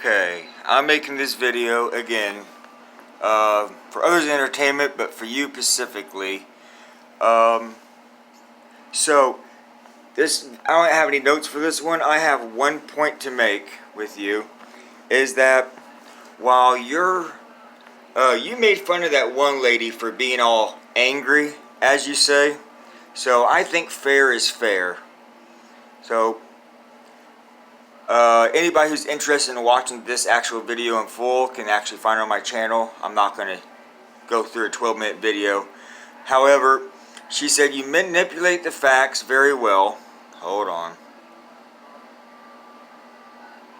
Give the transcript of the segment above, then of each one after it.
Okay, I'm making this video again for others' entertainment, but for you specifically. So this, I don't have any notes for this one. I have one point to make with you, is that while you made fun of that one lady for being all angry, as you say. So I think fair is fair. So anybody who's interested in watching this actual video in full can actually find it on my channel. I'm not going to go through a 12-minute video. However, she said you manipulate the facts very well. Hold on.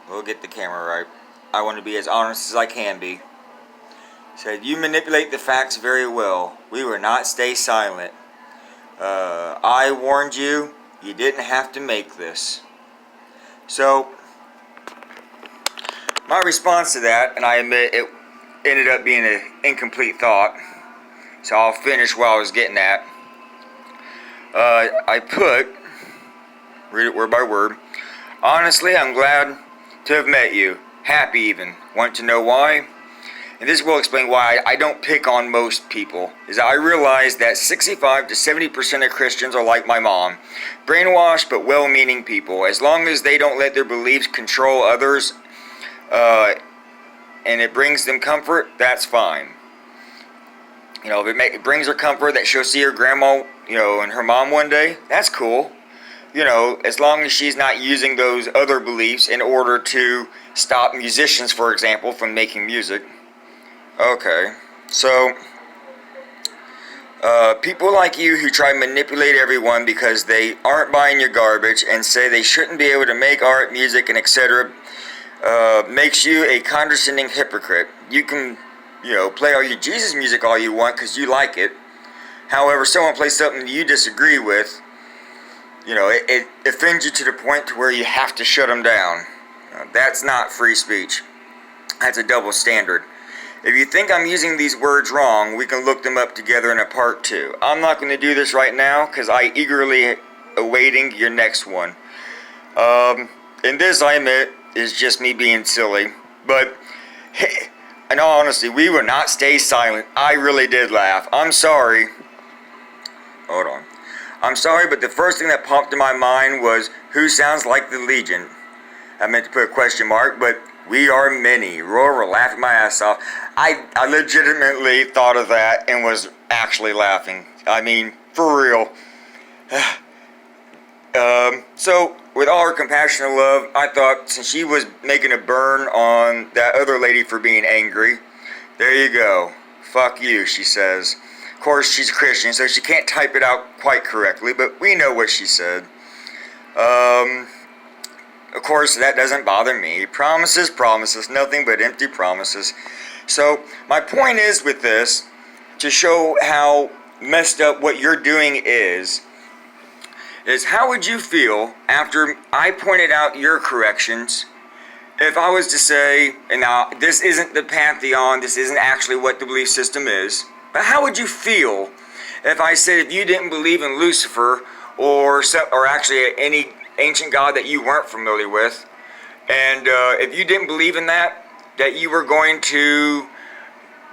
We'll get the camera right. I want to be as honest as I can be. Said you manipulate the facts very well. We will not stay silent. I warned you. You didn't have to make this. So my response to that, and I admit it ended up being an incomplete thought, so I'll finish what I was getting at. I put, read it word by word, honestly, I'm glad to have met you. Happy even. Want to know why? And this will explain why I don't pick on most people. Is I realize that 65 to 70% of Christians are like my mom. Brainwashed but well-meaning people. As long as they don't let their beliefs control others and it brings them comfort, that's fine. You know, if it brings her comfort that she'll see her grandma, you know, and her mom one day, that's cool. You know, as long as she's not using those other beliefs in order to stop musicians, for example, from making music. Okay, so people like you who try to manipulate everyone because they aren't buying your garbage and say they shouldn't be able to make art, music, and etc. Makes you a condescending hypocrite. You can, you know, play all your Jesus music all you want because you like it. However, someone plays something you disagree with, you know, it offends you to the point to where you have to shut them down. That's not free speech. That's a double standard. If you think I'm using these words wrong, we can look them up together in a part 2. I'm not going to do this right now because I eagerly awaiting your next one. And this, I admit, is just me being silly. But, hey, in all honesty, we will not stay silent. I really did laugh. I'm sorry. Hold on. I'm sorry, but the first thing that popped in my mind was, who sounds like the Legion? I meant to put a question mark, but we are many. Roar, laughing my ass off. I legitimately thought of that and was actually laughing. I mean, for real. So, with all her compassion and love, I thought since she was making a burn on that other lady for being angry, there you go. Fuck you, she says. Of course, she's a Christian, so she can't type it out quite correctly, but we know what she said. Of course, that doesn't bother me. Promises, promises, nothing but empty promises. So, my point is with this, to show how messed up what you're doing is how would you feel after I pointed out your corrections if I was to say, and now this isn't the pantheon, this isn't actually what the belief system is, but how would you feel if I said if you didn't believe in Lucifer or actually any ancient god that you weren't familiar with, and if you didn't believe in that you were going to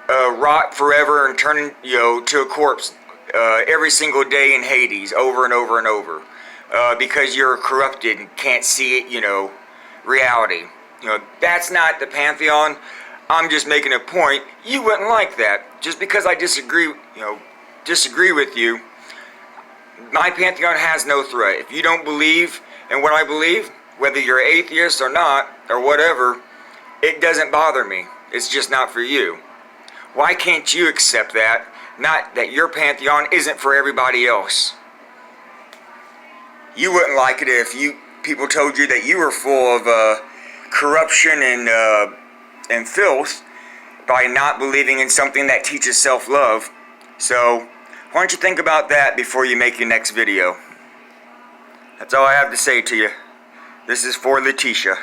rot forever and turn, you know, to a corpse every single day in Hades over and over and over because you're corrupted and can't see it, you know, reality. You know, that's not the pantheon. I'm just making a point. You wouldn't like that. Just because I disagree with you, my pantheon has no threat. If you don't believe in what I believe, whether you're atheist or not, or whatever, it doesn't bother me. It's just not for you. Why can't you accept that? Not that your pantheon isn't for everybody else. You wouldn't like it if people told you that you were full of corruption and filth by not believing in something that teaches self-love. So, why don't you think about that before you make your next video? That's all I have to say to you. This is for Letitia.